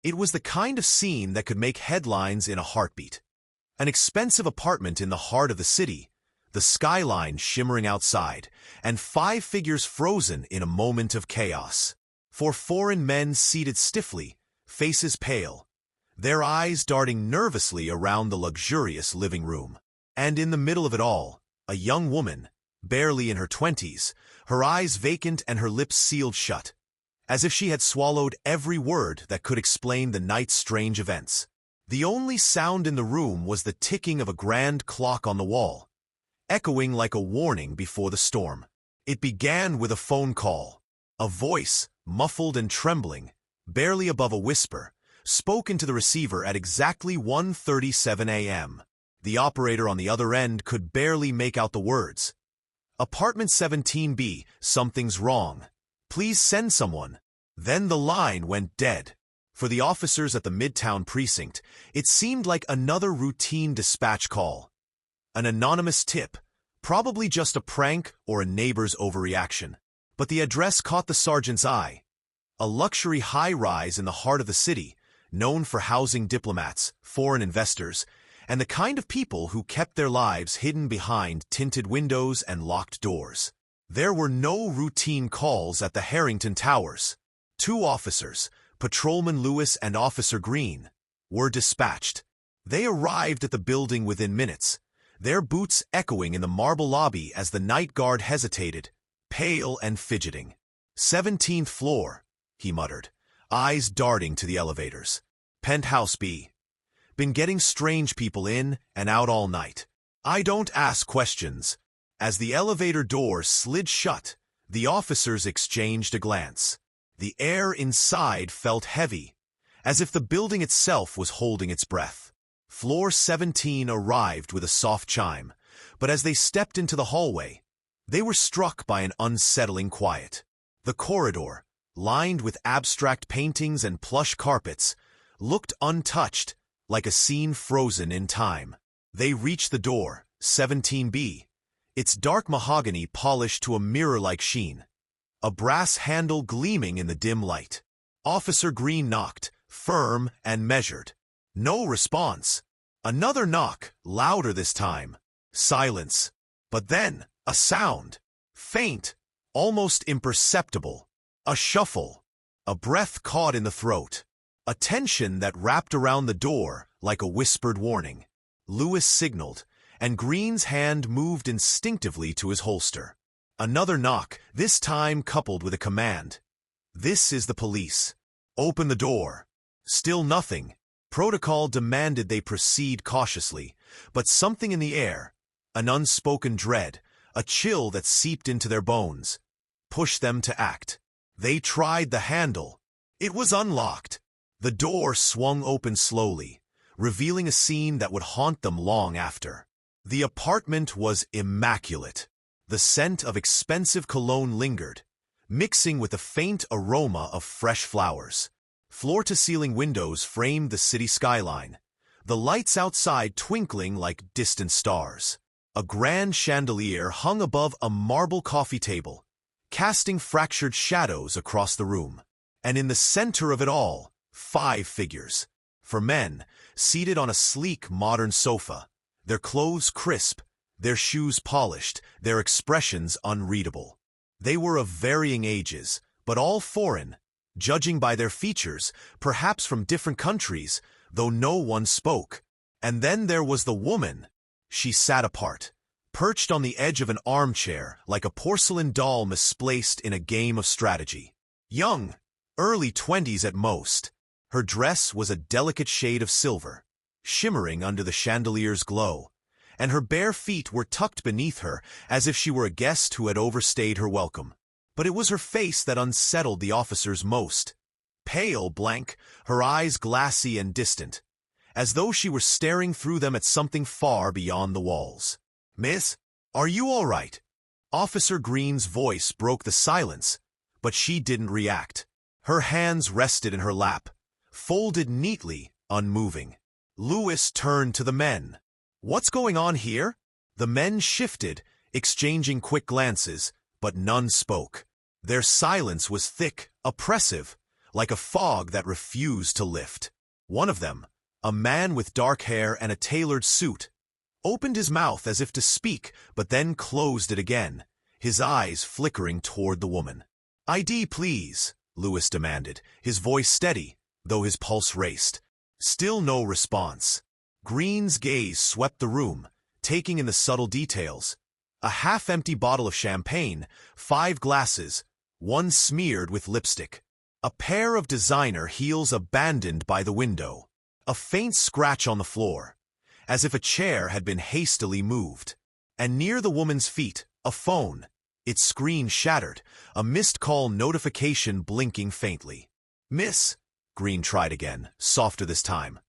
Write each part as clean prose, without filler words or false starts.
It was the kind of scene that could make headlines in a heartbeat. An expensive apartment in the heart of the city, the skyline shimmering outside, and 5 figures frozen in a moment of chaos. 4 foreign men seated stiffly, faces pale, their eyes darting nervously around the luxurious living room. And in the middle of it all, a young woman, barely in her 20s, her eyes vacant and her lips sealed shut, as if she had swallowed every word that could explain the night's strange events. The only sound in the room was the ticking of a grand clock on the wall, echoing like a warning before the storm. It began with a phone call. A voice, muffled and trembling, barely above a whisper, spoke into the receiver at exactly 1:37 a.m. The operator on the other end could barely make out the words. "Apartment 17B, something's wrong. Please send someone." Then the line went dead. For the officers at the Midtown precinct, it seemed like another routine dispatch call. An anonymous tip, probably just a prank or a neighbor's overreaction. But the address caught the sergeant's eye. A luxury high-rise in the heart of the city, known for housing diplomats, foreign investors, and the kind of people who kept their lives hidden behind tinted windows and locked doors. There were no routine calls at the Harrington Towers. 2 officers, Patrolman Lewis and Officer Green, were dispatched. They arrived at the building within minutes, their boots echoing in the marble lobby as the night guard hesitated, pale and fidgeting. "17th floor," he muttered, eyes darting to the elevators. "Penthouse B. Been getting strange people in and out all night. I don't ask questions." As the elevator door slid shut, the officers exchanged a glance. The air inside felt heavy, as if the building itself was holding its breath. Floor 17 arrived with a soft chime, but as they stepped into the hallway, they were struck by an unsettling quiet. The corridor, lined with abstract paintings and plush carpets, looked untouched, like a scene frozen in time. They reached the door, 17B, its dark mahogany polished to a mirror-like sheen, a brass handle gleaming in the dim light. Officer Green knocked, firm and measured. No response. Another knock, louder this time. Silence. But then, a sound. Faint, almost imperceptible. A shuffle. A breath caught in the throat. A tension that wrapped around the door like a whispered warning. Lewis signaled, and Green's hand moved instinctively to his holster. Another knock, this time coupled with a command. "This is the police. Open the door." Still nothing. Protocol demanded they proceed cautiously, but something in the air, an unspoken dread, a chill that seeped into their bones, pushed them to act. They tried the handle. It was unlocked. The door swung open slowly, revealing a scene that would haunt them long after. The apartment was immaculate. The scent of expensive cologne lingered, mixing with the faint aroma of fresh flowers. Floor-to-ceiling windows framed the city skyline, the lights outside twinkling like distant stars. A grand chandelier hung above a marble coffee table, casting fractured shadows across the room. And in the center of it all, 5 figures. For men, seated on a sleek modern sofa, their clothes crisp, their shoes polished, their expressions unreadable. They were of varying ages, but all foreign, judging by their features, perhaps from different countries, though no one spoke. And then there was the woman. She sat apart, perched on the edge of an armchair like a porcelain doll misplaced in a game of strategy. Young, early 20s at most, her dress was a delicate shade of silver, shimmering under the chandelier's glow, and her bare feet were tucked beneath her as if she were a guest who had overstayed her welcome. But it was her face that unsettled the officers most. Pale, blank, her eyes glassy and distant, as though she were staring through them at something far beyond the walls. "Miss, are you all right?" Officer Green's voice broke the silence, but she didn't react. Her hands rested in her lap, folded neatly, unmoving. Lewis turned to the men. "What's going on here?" The men shifted, exchanging quick glances, but none spoke. Their silence was thick, oppressive, like a fog that refused to lift. One of them, a man with dark hair and a tailored suit, opened his mouth as if to speak, but then closed it again, his eyes flickering toward the woman. "ID, please," Lewis demanded, his voice steady, though his pulse raced. Still no response. Green's gaze swept the room, taking in the subtle details. A half-empty bottle of champagne, 5 glasses, one smeared with lipstick. A pair of designer heels abandoned by the window. A faint scratch on the floor, as if a chair had been hastily moved. And near the woman's feet, a phone, its screen shattered, a missed call notification blinking faintly. "Miss," Green tried again, softer this time.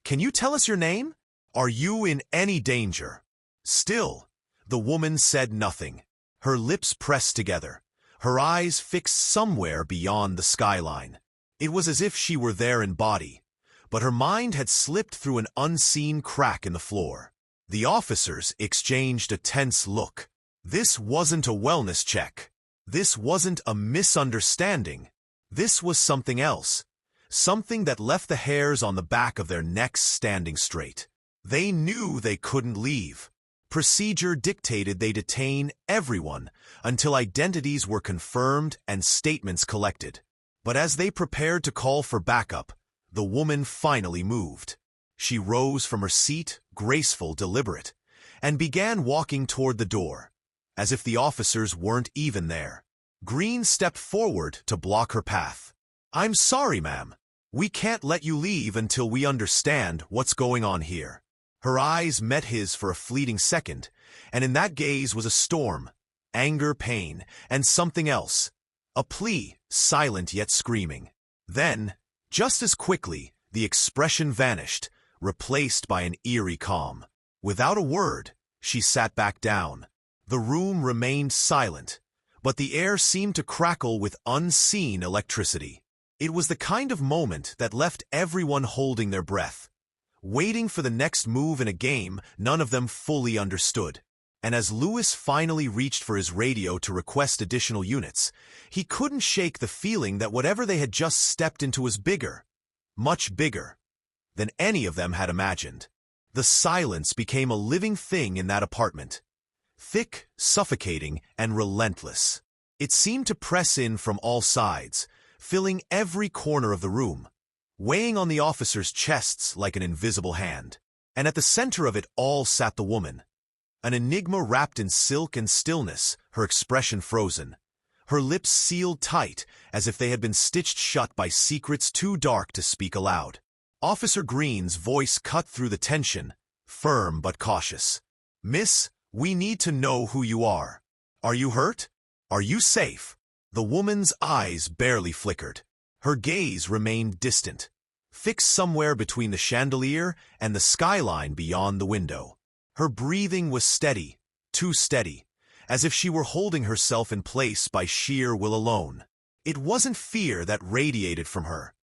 "Can you tell us your name? Are you in any danger?" Still, the woman said nothing. Her lips pressed together, her eyes fixed somewhere beyond the skyline. It was as if she were there in body, but her mind had slipped through an unseen crack in the floor. The officers exchanged a tense look. This wasn't a wellness check. This wasn't a misunderstanding. This was something else. Something that left the hairs on the back of their necks standing straight. They knew they couldn't leave. Procedure dictated they detain everyone until identities were confirmed and statements collected. But as they prepared to call for backup, the woman finally moved. She rose from her seat, graceful, deliberate, and began walking toward the door, as if the officers weren't even there. Green stepped forward to block her path. "I'm sorry, ma'am. We can't let you leave until we understand what's going on here." Her eyes met his for a fleeting second, and in that gaze was a storm, anger, pain, and something else. A plea, silent yet screaming. Then, just as quickly, the expression vanished, replaced by an eerie calm. Without a word, she sat back down. The room remained silent, but the air seemed to crackle with unseen electricity. It was the kind of moment that left everyone holding their breath, waiting for the next move in a game none of them fully understood. And as Lewis finally reached for his radio to request additional units, he couldn't shake the feeling that whatever they had just stepped into was bigger, much bigger, than any of them had imagined. The silence became a living thing in that apartment, thick, suffocating, and relentless. It seemed to press in from all sides, filling every corner of the room, weighing on the officers' chests like an invisible hand. And at the center of it all sat the woman, an enigma wrapped in silk and stillness, her expression frozen, her lips sealed tight as if they had been stitched shut by secrets too dark to speak aloud. Officer Green's voice cut through the tension, firm but cautious. "Miss, we need to know who you are. Are you hurt? Are you safe?" The woman's eyes barely flickered. Her gaze remained distant, fixed somewhere between the chandelier and the skyline beyond the window. Her breathing was steady, too steady, as if she were holding herself in place by sheer will alone. It wasn't fear that radiated from her.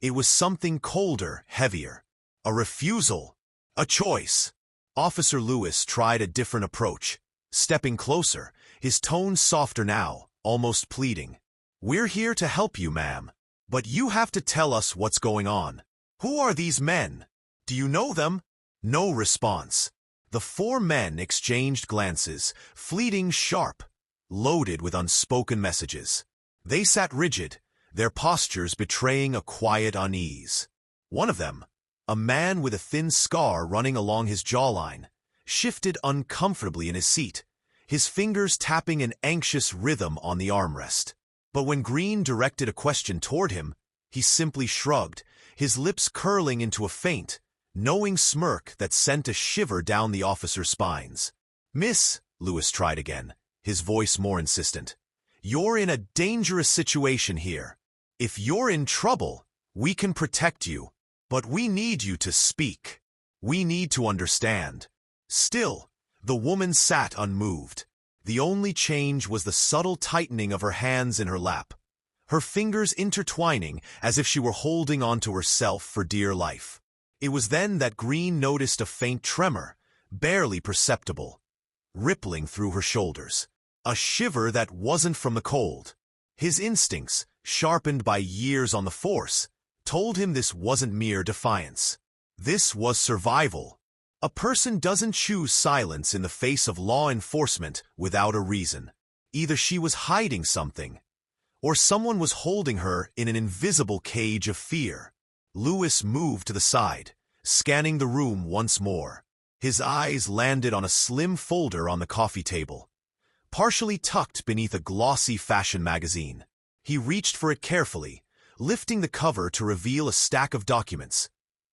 It was something colder, heavier. A refusal. A choice. Officer Lewis tried a different approach, stepping closer, his tone softer now, almost pleading. "We're here to help you, ma'am. But you have to tell us what's going on. Who are these men? Do you know them?" No response. The 4 men exchanged glances, fleeting, sharp, loaded with unspoken messages. They sat rigid, their postures betraying a quiet unease. One of them, a man with a thin scar running along his jawline, shifted uncomfortably in his seat, his fingers tapping an anxious rhythm on the armrest. But when Green directed a question toward him, he simply shrugged, his lips curling into a faint, knowing smirk that sent a shiver down the officers' spines. "Miss," Lewis tried again, his voice more insistent, "you're in a dangerous situation here. If you're in trouble, we can protect you, but we need you to speak. We need to understand." Still, the woman sat unmoved. The only change was the subtle tightening of her hands in her lap, her fingers intertwining as if she were holding onto herself for dear life. It was then that Green noticed a faint tremor, barely perceptible, rippling through her shoulders. A shiver that wasn't from the cold. His instincts, sharpened by years on the force, told him this wasn't mere defiance. This was survival. A person doesn't choose silence in the face of law enforcement without a reason. Either she was hiding something, or someone was holding her in an invisible cage of fear. Lewis moved to the side, scanning the room once more. His eyes landed on a slim folder on the coffee table, partially tucked beneath a glossy fashion magazine. He reached for it carefully, lifting the cover to reveal a stack of documents.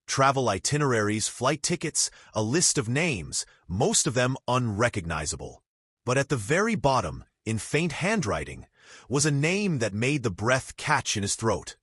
Travel itineraries, flight tickets, a list of names, most of them unrecognizable. But at the very bottom, in faint handwriting, was a name that made the breath catch in his throat.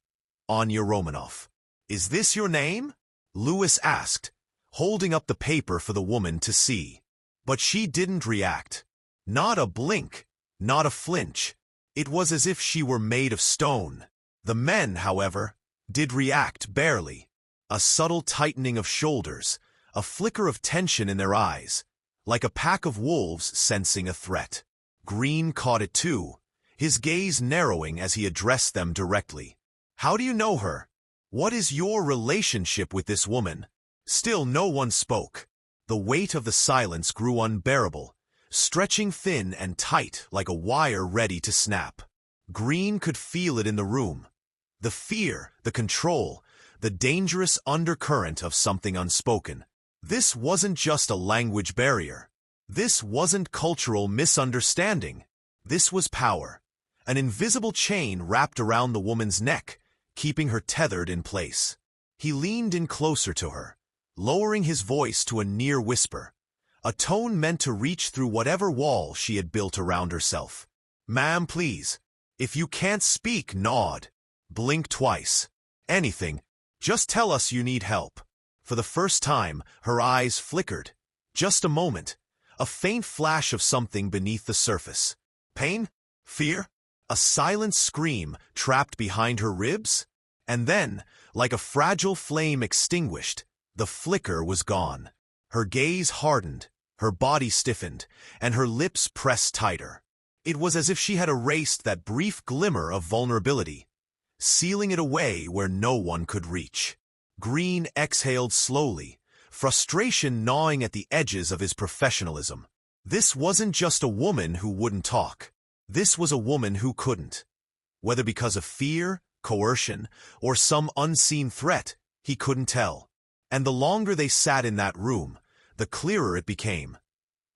Anya Romanoff. "Is this your name?" Lewis asked, holding up the paper for the woman to see. But she didn't react. Not a blink, not a flinch. It was as if she were made of stone. The men, however, did react barely. A subtle tightening of shoulders, a flicker of tension in their eyes, like a pack of wolves sensing a threat. Green caught it too, his gaze narrowing as he addressed them directly. "How do you know her? What is your relationship with this woman?" Still no one spoke. The weight of the silence grew unbearable, stretching thin and tight like a wire ready to snap. Green could feel it in the room. The fear, the control, the dangerous undercurrent of something unspoken. This wasn't just a language barrier. This wasn't cultural misunderstanding. This was power. An invisible chain wrapped around the woman's neck, keeping her tethered in place. He leaned in closer to her, lowering his voice to a near whisper, a tone meant to reach through whatever wall she had built around herself. "Ma'am, please. If you can't speak, nod. Blink twice. Anything. Just tell us you need help." For the first time, her eyes flickered. Just a moment. A faint flash of something beneath the surface. Pain? Fear? A silent scream trapped behind her ribs? And then, like a fragile flame extinguished, the flicker was gone. Her gaze hardened, her body stiffened, and her lips pressed tighter. It was as if she had erased that brief glimmer of vulnerability, sealing it away where no one could reach. Green exhaled slowly, frustration gnawing at the edges of his professionalism. This wasn't just a woman who wouldn't talk. This was a woman who couldn't. Whether because of fear, coercion, or some unseen threat, he couldn't tell. And the longer they sat in that room, the clearer it became.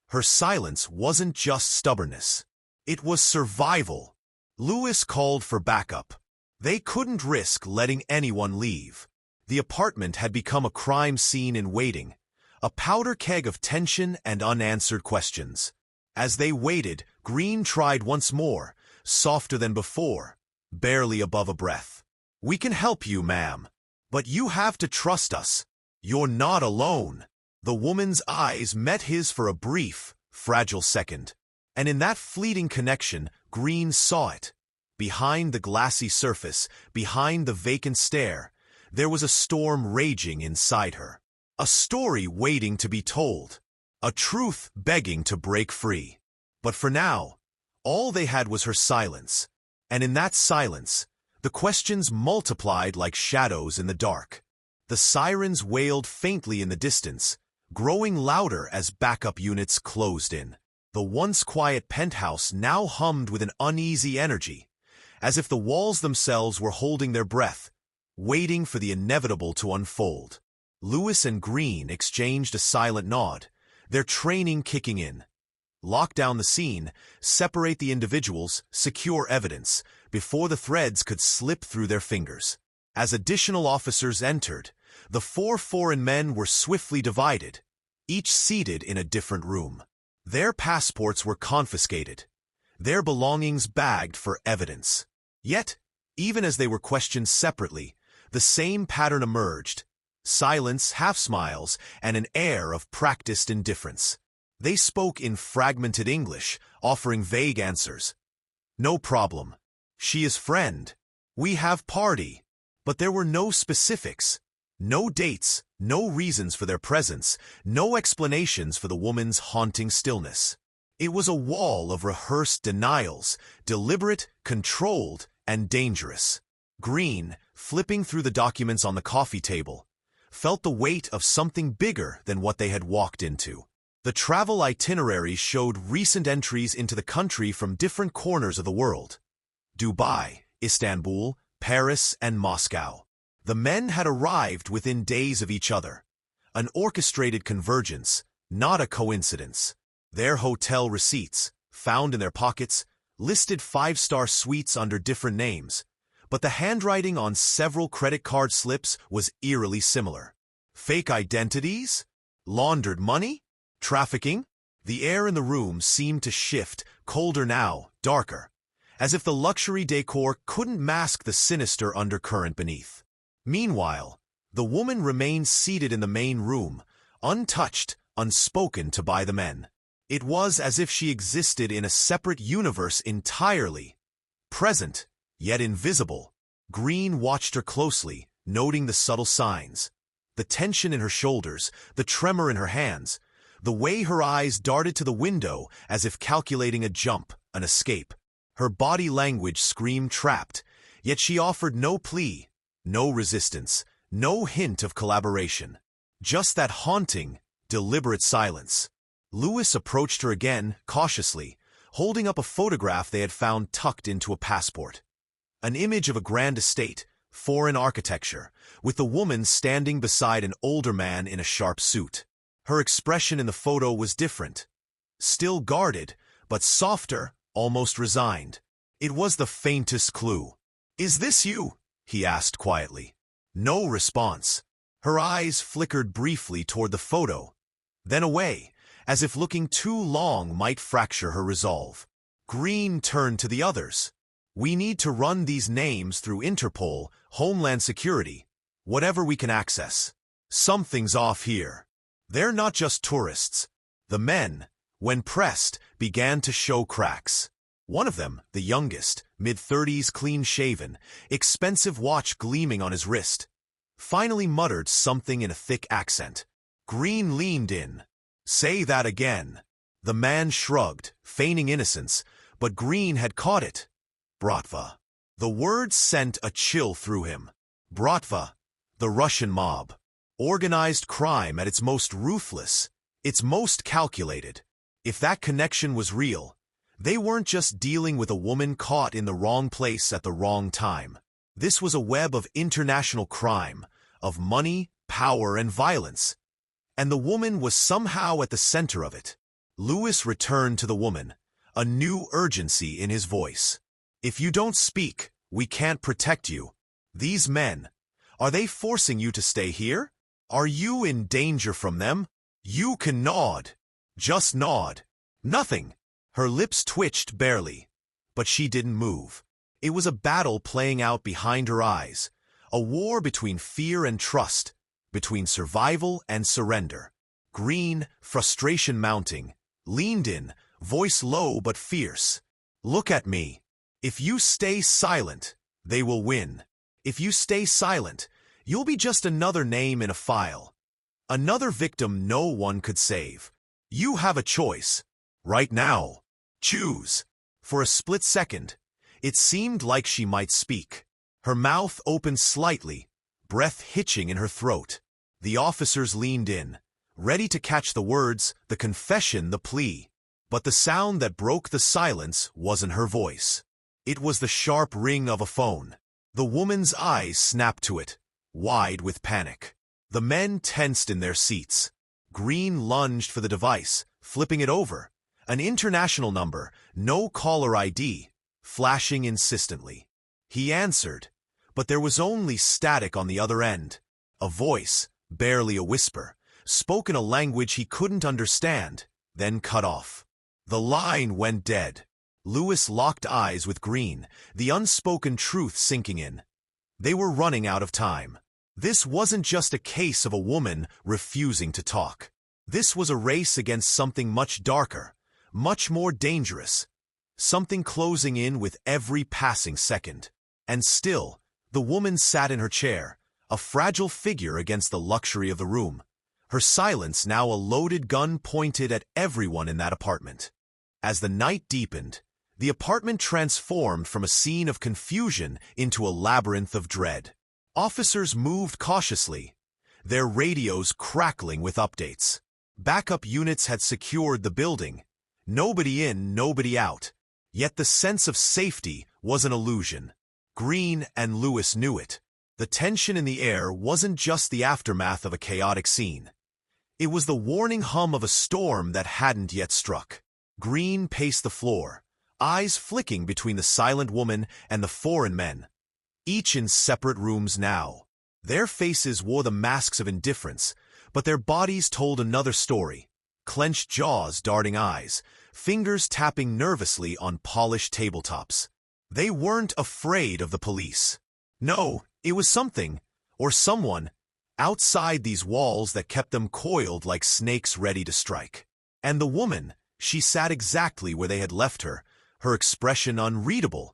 Her silence wasn't just stubbornness. It was survival. Lewis called for backup. They couldn't risk letting anyone leave. The apartment had become a crime scene in waiting, a powder keg of tension and unanswered questions. As they waited, Green tried once more, softer than before, barely above a breath. "We can help you, ma'am. But you have to trust us. You're not alone." The woman's eyes met his for a brief, fragile second. And in that fleeting connection, Green saw it. Behind the glassy surface, behind the vacant stare, there was a storm raging inside her. A story waiting to be told. A truth begging to break free. But for now, all they had was her silence. And in that silence, the questions multiplied like shadows in the dark. The sirens wailed faintly in the distance, growing louder as backup units closed in. The once quiet penthouse now hummed with an uneasy energy, as if the walls themselves were holding their breath, waiting for the inevitable to unfold. Lewis and Green exchanged a silent nod, their training kicking in. Lock down the scene, separate the individuals, secure evidence, before the threads could slip through their fingers. As additional officers entered, the 4 foreign men were swiftly divided, each seated in a different room. Their passports were confiscated, their belongings bagged for evidence. Yet, even as they were questioned separately, the same pattern emerged: silence, half-smiles, and an air of practiced indifference. They spoke in fragmented English, offering vague answers. "No problem. She is friend. We have party." But there were no specifics, no dates, no reasons for their presence, no explanations for the woman's haunting stillness. It was a wall of rehearsed denials, deliberate, controlled, and dangerous. Green, flipping through the documents on the coffee table, felt the weight of something bigger than what they had walked into. The travel itinerary showed recent entries into the country from different corners of the world: Dubai, Istanbul, Paris, and Moscow. The men had arrived within days of each other. An orchestrated convergence, not a coincidence. Their hotel receipts, found in their pockets, listed five-star suites under different names, but the handwriting on several credit card slips was eerily similar. Fake identities? Laundered money? Trafficking? The air in the room seemed to shift, colder now, darker, as if the luxury decor couldn't mask the sinister undercurrent beneath. Meanwhile, the woman remained seated in the main room, untouched, unspoken to by the men. It was as if she existed in a separate universe entirely. Present, yet invisible. Green watched her closely, noting the subtle signs. The tension in her shoulders, the tremor in her hands, the way her eyes darted to the window as if calculating a jump, an escape. Her body language screamed trapped, yet she offered no plea, no resistance, no hint of collaboration. Just that haunting, deliberate silence. Louis approached her again, cautiously, holding up a photograph they had found tucked into a passport. An image of a grand estate, foreign architecture, with the woman standing beside an older man in a sharp suit. Her expression in the photo was different. Still guarded, but softer, almost resigned. It was the faintest clue. "Is this you?" he asked quietly. No response. Her eyes flickered briefly toward the photo, then away, as if looking too long might fracture her resolve. Green turned to the others. "We need to run these names through Interpol, Homeland Security, whatever we can access. Something's off here. They're not just tourists." The men, when pressed, began to show cracks. One of them, the youngest, mid-30s, clean-shaven, expensive watch gleaming on his wrist, finally muttered something in a thick accent. Green leaned in. "Say that again." The man shrugged, feigning innocence, but Green had caught it. Bratva. The word sent a chill through him. Bratva, the Russian mob. Organized crime at its most ruthless, its most calculated. If that connection was real, they weren't just dealing with a woman caught in the wrong place at the wrong time. This was a web of international crime, of money, power, and violence. And the woman was somehow at the center of it. Louis returned to the woman, a new urgency in his voice. "If you don't speak, we can't protect you. These men, are they forcing you to stay here? Are you in danger from them? You can nod. Just nod." Nothing. Her lips twitched barely, but she didn't move. It was a battle playing out behind her eyes, a war between fear and trust, between survival and surrender. Green, frustration mounting, leaned in, voice low but fierce. "Look at me. If you stay silent, they will win. If you stay silent, you'll be just another name in a file. Another victim no one could save. You have a choice. Right now. Choose." For a split second, it seemed like she might speak. Her mouth opened slightly, breath hitching in her throat. The officers leaned in, ready to catch the words, the confession, the plea. But the sound that broke the silence wasn't her voice. It was the sharp ring of a phone. The woman's eyes snapped to it, wide with panic. The men tensed in their seats. Green lunged for the device, flipping it over. An international number, no caller ID, flashing insistently. He answered, but there was only static on the other end. A voice, barely a whisper, spoke in a language he couldn't understand, then cut off. The line went dead. Louis locked eyes with Green, the unspoken truth sinking in. They were running out of time. This wasn't just a case of a woman refusing to talk. This was a race against something much darker, much more dangerous, something closing in with every passing second. And still, the woman sat in her chair, a fragile figure against the luxury of the room, her silence now a loaded gun pointed at everyone in that apartment. As the night deepened, The apartment transformed from a scene of confusion into a labyrinth of dread. Officers moved cautiously, their radios crackling with updates. Backup units had secured the building. Nobody in, nobody out. Yet the sense of safety was an illusion. Green and Lewis knew it. The tension in the air wasn't just the aftermath of a chaotic scene. It was the warning hum of a storm that hadn't yet struck. Green paced the floor, eyes flicking between the silent woman and the foreign men, each in separate rooms now. Their faces wore the masks of indifference, but their bodies told another story. Clenched jaws, darting eyes, fingers tapping nervously on polished tabletops. They weren't afraid of the police. No, it was something, or someone, outside these walls that kept them coiled like snakes ready to strike. And the woman, she sat exactly where they had left her, her expression unreadable.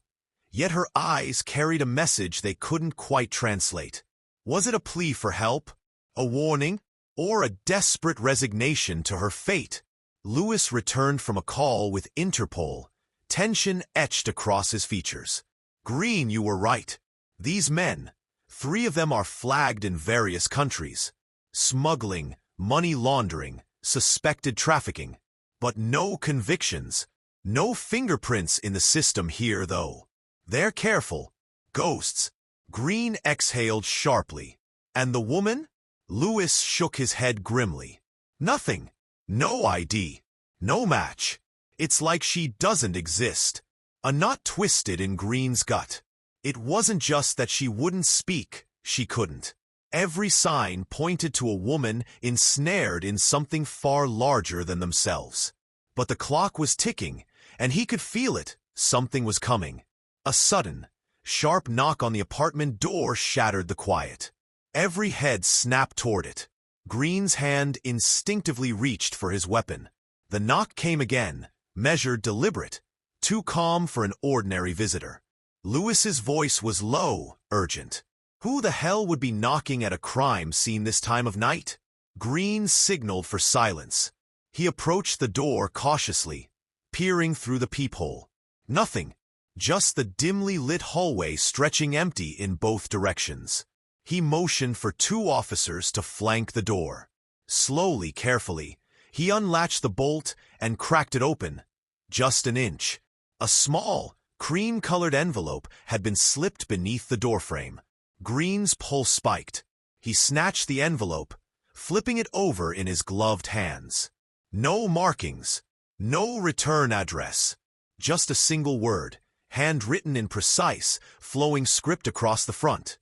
Yet her eyes carried a message they couldn't quite translate. Was it a plea for help, a warning, or a desperate resignation to her fate? Lewis returned from a call with Interpol, tension etched across his features. Green, you were right. These men, 3 of them are flagged in various countries. Smuggling, money laundering, suspected trafficking. But no convictions, no fingerprints in the system here, though. They're careful. Ghosts. Green exhaled sharply. And the woman? Lewis shook his head grimly. Nothing. No ID. No match. It's like she doesn't exist. A knot twisted in Green's gut. It wasn't just that she wouldn't speak, she couldn't. Every sign pointed to a woman ensnared in something far larger than themselves. But the clock was ticking, and he could feel it. Something was coming. A sudden, sharp knock on the apartment door shattered the quiet. Every head snapped toward it. Green's hand instinctively reached for his weapon. The knock came again, measured, deliberate, too calm for an ordinary visitor. Lewis's voice was low, urgent. Who the hell would be knocking at a crime scene this time of night? Green signaled for silence. He approached the door cautiously, peering through the peephole. Nothing. Just the dimly lit hallway stretching empty in both directions. He motioned for 2 officers to flank the door. Slowly, carefully, he unlatched the bolt and cracked it open. Just an inch. A small, cream-colored envelope had been slipped beneath the doorframe. Green's pulse spiked. He snatched the envelope, flipping it over in his gloved hands. No markings, no return address. Just a single word, handwritten in precise, flowing script across the front.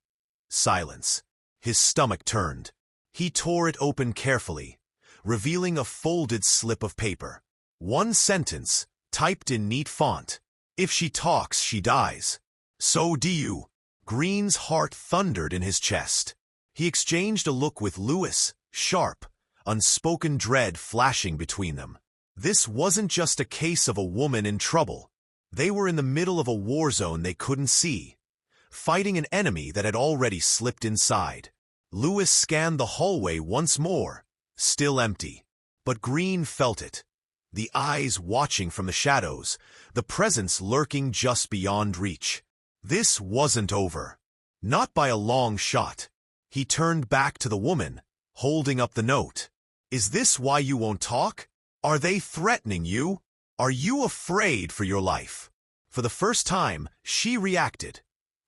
Silence. His stomach turned. He tore it open carefully, revealing a folded slip of paper. One sentence, typed in neat font. If she talks, she dies. So do you. Green's heart thundered in his chest. He exchanged a look with Lewis, sharp, unspoken dread flashing between them. This wasn't just a case of a woman in trouble. They were in the middle of a war zone they couldn't see, fighting an enemy that had already slipped inside. Lewis scanned the hallway once more, still empty. But Green felt it. The eyes watching from the shadows, the presence lurking just beyond reach. This wasn't over. Not by a long shot. He turned back to the woman, holding up the note. Is this why you won't talk? Are they threatening you? Are you afraid for your life? For the first time, she reacted.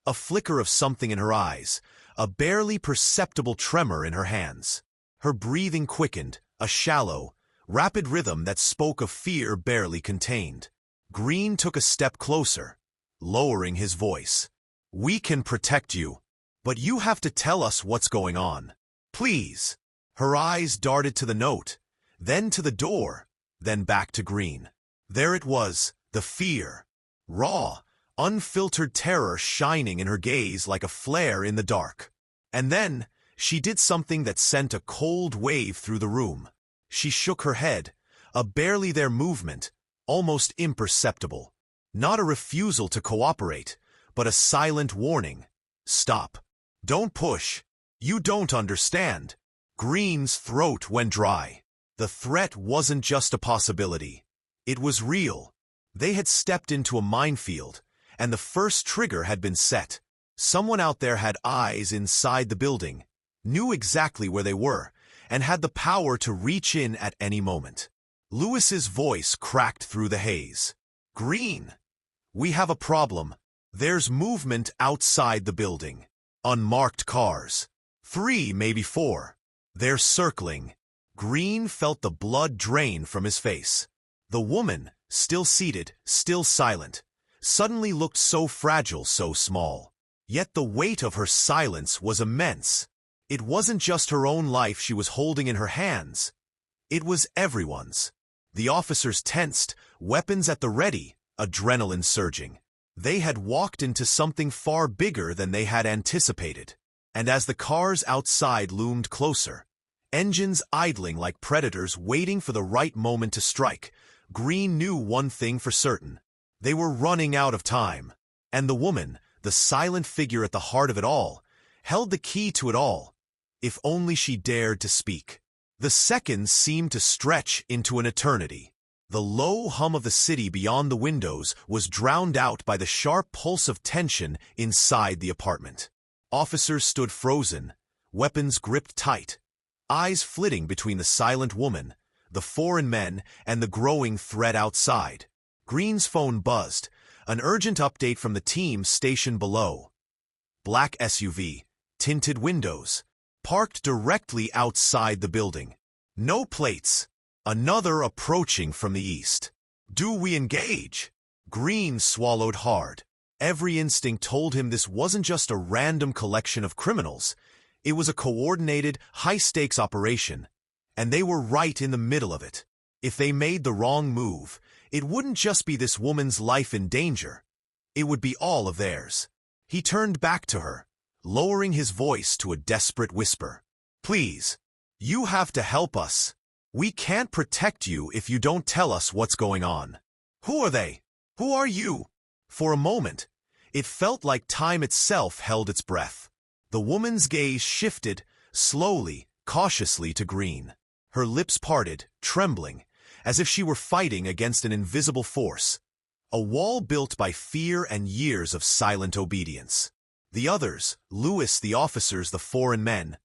A flicker of something in her eyes, a barely perceptible tremor in her hands. Her breathing quickened, a shallow, rapid rhythm that spoke of fear barely contained. Green took a step closer, lowering his voice. We can protect you, but you have to tell us what's going on. Please. Her eyes darted to the note, then to the door, then back to Green. There it was, the fear. Raw, unfiltered terror shining in her gaze like a flare in the dark. And then, she did something that sent a cold wave through the room. She shook her head, a barely there movement, almost imperceptible. Not a refusal to cooperate, but a silent warning. Stop. Don't push. You don't understand. Green's throat went dry. The threat wasn't just a possibility. It was real. They had stepped into a minefield, and the first trigger had been set. Someone out there had eyes inside the building, knew exactly where they were, and had the power to reach in at any moment. Lewis's voice cracked through the haze. "Green, we have a problem. There's movement outside the building. Unmarked cars. 3, maybe 4. They're circling." Green felt the blood drain from his face. The woman, still seated, still silent, suddenly looked so fragile, so small. Yet the weight of her silence was immense. It wasn't just her own life she was holding in her hands. It was everyone's. The officers tensed, weapons at the ready, adrenaline surging. They had walked into something far bigger than they had anticipated. And as the cars outside loomed closer, engines idling like predators waiting for the right moment to strike, Green knew one thing for certain. They were running out of time. And the woman, the silent figure at the heart of it all, held the key to it all, if only she dared to speak. The seconds seemed to stretch into an eternity. The low hum of the city beyond the windows was drowned out by the sharp pulse of tension inside the apartment. Officers stood frozen, weapons gripped tight, eyes flitting between the silent woman, the foreign men, and the growing threat outside. Green's phone buzzed, an urgent update from the team stationed below. Black SUV, tinted windows, parked directly outside the building. No plates. Another approaching from the east. "Do we engage?" Green swallowed hard. Every instinct told him this wasn't just a random collection of criminals. It was a coordinated, high-stakes operation, and they were right in the middle of it. If they made the wrong move, it wouldn't just be this woman's life in danger. It would be all of theirs. He turned back to her, lowering his voice to a desperate whisper. "Please, you have to help us. We can't protect you if you don't tell us what's going on." "Who are they? Who are you?" For a moment, it felt like time itself held its breath. The woman's gaze shifted, slowly, cautiously to Green. Her lips parted, trembling, as if she were fighting against an invisible force. A wall built by fear and years of silent obedience. The others, Lewis, the officers, the foreign men,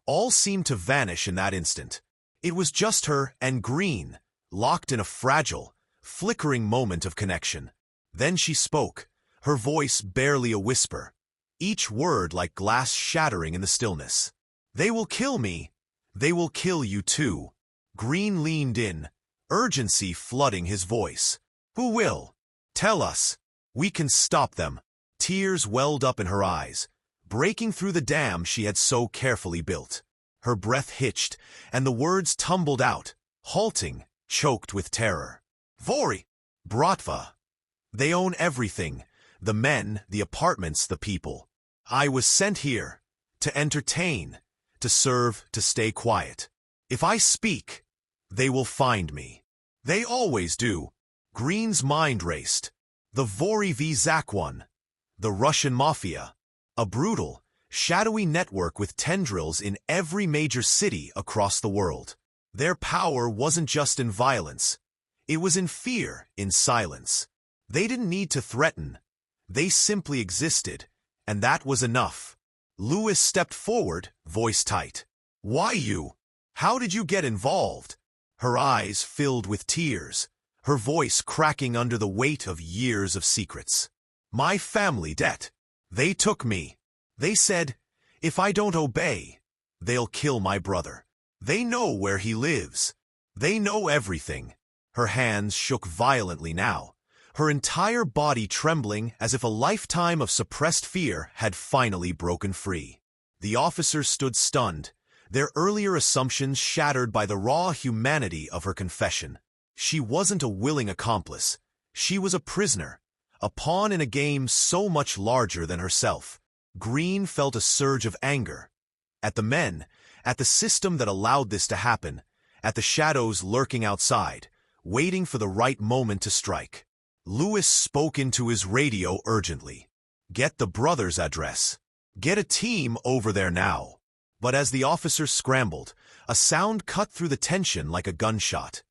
all seemed to vanish in that instant. It was just her and Green, locked in a fragile, flickering moment of connection. Then she spoke, her voice barely a whisper, each word like glass shattering in the stillness. "They will kill me. They will kill you too." Green leaned in, urgency flooding his voice. "Who will? Tell us. We can stop them." Tears welled up in her eyes, breaking through the dam she had so carefully built. Her breath hitched, and the words tumbled out, halting, choked with terror. "Vori! Bratva! They own everything, the men, the apartments, the people. I was sent here, to entertain, to serve, to stay quiet. If I speak, they will find me. They always do." Green's mind raced. The Vori v. Zakwan, the Russian Mafia, a brutal, shadowy network with tendrils in every major city across the world. Their power wasn't just in violence. It was in fear, in silence. They didn't need to threaten. They simply existed, and that was enough. Lewis stepped forward, voice tight. "Why you? How did you get involved?" Her eyes filled with tears, her voice cracking under the weight of years of secrets. "My family debt. They took me. They said, if I don't obey, they'll kill my brother. They know where he lives. They know everything." Her hands shook violently now, her entire body trembling as if a lifetime of suppressed fear had finally broken free. The officers stood stunned, their earlier assumptions shattered by the raw humanity of her confession. She wasn't a willing accomplice. She was a prisoner, a pawn in a game so much larger than herself. Green felt a surge of anger. At the men, at the system that allowed this to happen, at the shadows lurking outside, waiting for the right moment to strike. Lewis spoke into his radio urgently. "Get the brothers' address. Get a team over there now." But as the officers scrambled, a sound cut through the tension like a gunshot.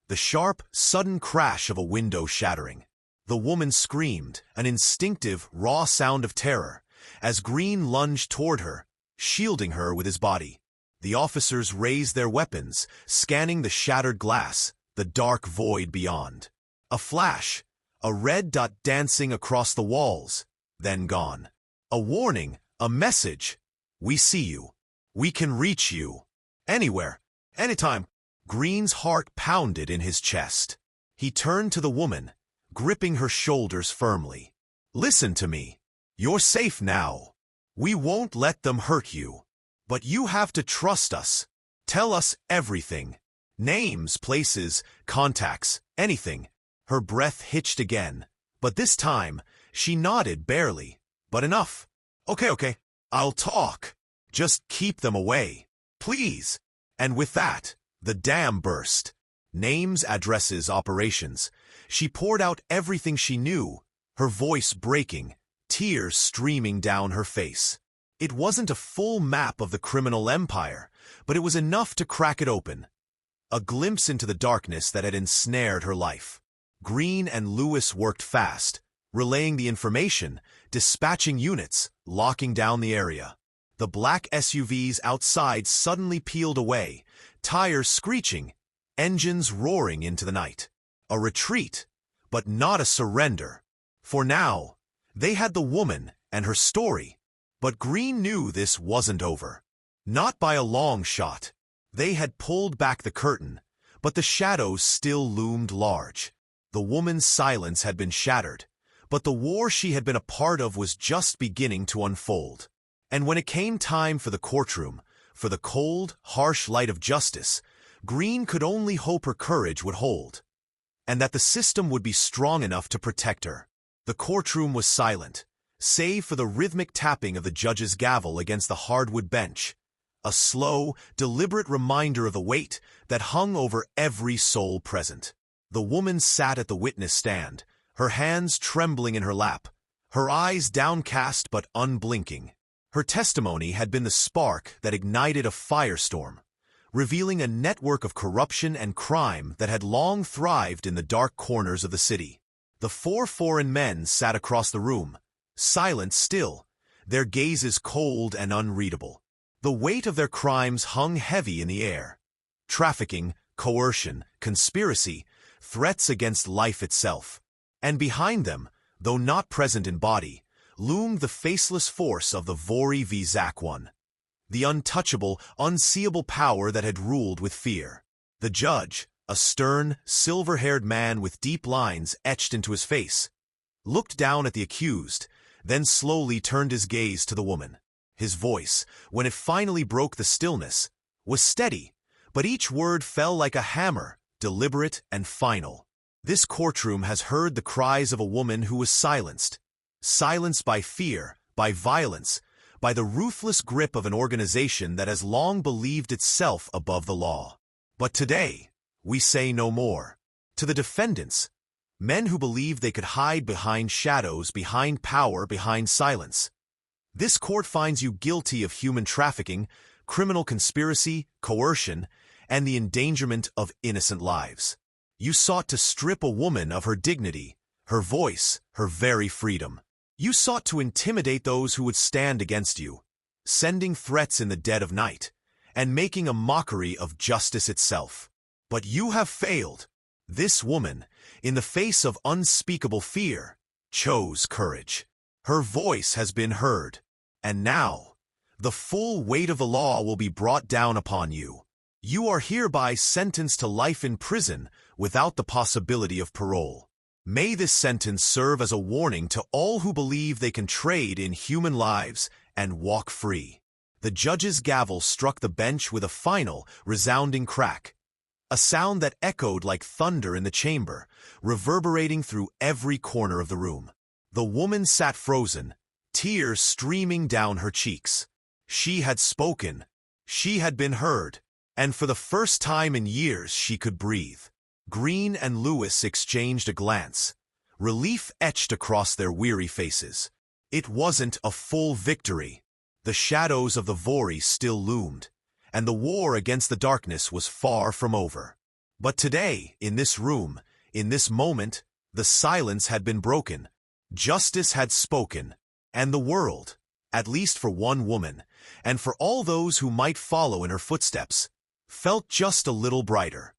The sharp, sudden crash of a window shattering. The woman screamed, an instinctive, raw sound of terror, as Green lunged toward her, shielding her with his body. The officers raised their weapons, scanning the shattered glass, the dark void beyond. A flash, a red dot dancing across the walls, then gone. A warning, a message. We see you. We can reach you. Anywhere, anytime. Green's heart pounded in his chest. He turned to the woman, gripping her shoulders firmly. Listen to me. You're safe now. We won't let them hurt you. But you have to trust us. Tell us everything. Names, places, contacts, anything. Her breath hitched again, but this time, she nodded barely. But enough. Okay, I'll talk. Just keep them away. Please. And with that, the dam burst. Names, addresses, operations. She poured out everything she knew, her voice breaking, tears streaming down her face. It wasn't a full map of the criminal empire, but it was enough to crack it open. A glimpse into the darkness that had ensnared her life. Green and Lewis worked fast, relaying the information, dispatching units, locking down the area. The black SUVs outside suddenly peeled away, tires screeching, engines roaring into the night. A retreat, but not a surrender. For now, they had the woman and her story. But Green knew this wasn't over. Not by a long shot. They had pulled back the curtain, but the shadows still loomed large. The woman's silence had been shattered, but the war she had been a part of was just beginning to unfold. And when it came time for the courtroom, for the cold, harsh light of justice, Green could only hope her courage would hold, and that the system would be strong enough to protect her. The courtroom was silent, save for the rhythmic tapping of the judge's gavel against the hardwood bench, a slow, deliberate reminder of the weight that hung over every soul present. The woman sat at the witness stand, her hands trembling in her lap, her eyes downcast but unblinking. Her testimony had been the spark that ignited a firestorm, revealing a network of corruption and crime that had long thrived in the dark corners of the city. The 4 foreign men sat across the room, silent still, their gazes cold and unreadable. The weight of their crimes hung heavy in the air. Trafficking, coercion, conspiracy, threats against life itself. And behind them, though not present in body, loomed the faceless force of the Vori v. Zakwan, the untouchable, unseeable power that had ruled with fear. The judge, a stern, silver-haired man with deep lines etched into his face, looked down at the accused, then slowly turned his gaze to the woman. His voice, when it finally broke the stillness, was steady, but each word fell like a hammer, deliberate and final. This courtroom has heard the cries of a woman who was silenced by fear, by violence, by the ruthless grip of an organization that has long believed itself above the law. But today, we say no more. To the defendants, men who believed they could hide behind shadows, behind power, behind silence. This court finds you guilty of human trafficking, criminal conspiracy, coercion, and the endangerment of innocent lives. You sought to strip a woman of her dignity, her voice, her very freedom. You sought to intimidate those who would stand against you, sending threats in the dead of night, and making a mockery of justice itself. But you have failed. This woman, in the face of unspeakable fear, chose courage. Her voice has been heard, and now, the full weight of the law will be brought down upon you. You are hereby sentenced to life in prison without the possibility of parole. May this sentence serve as a warning to all who believe they can trade in human lives and walk free. The judge's gavel struck the bench with a final, resounding crack, a sound that echoed like thunder in the chamber, reverberating through every corner of the room. The woman sat frozen, tears streaming down her cheeks. She had spoken. She had been heard. And for the first time in years she could breathe. Green and Lewis exchanged a glance, relief etched across their weary faces. It wasn't a full victory. The shadows of the Vori still loomed, and the war against the darkness was far from over. But today, in this room, in this moment, The silence had been broken. Justice had spoken. And the world, at least for one woman, and for all those who might follow in her footsteps, felt just a little brighter.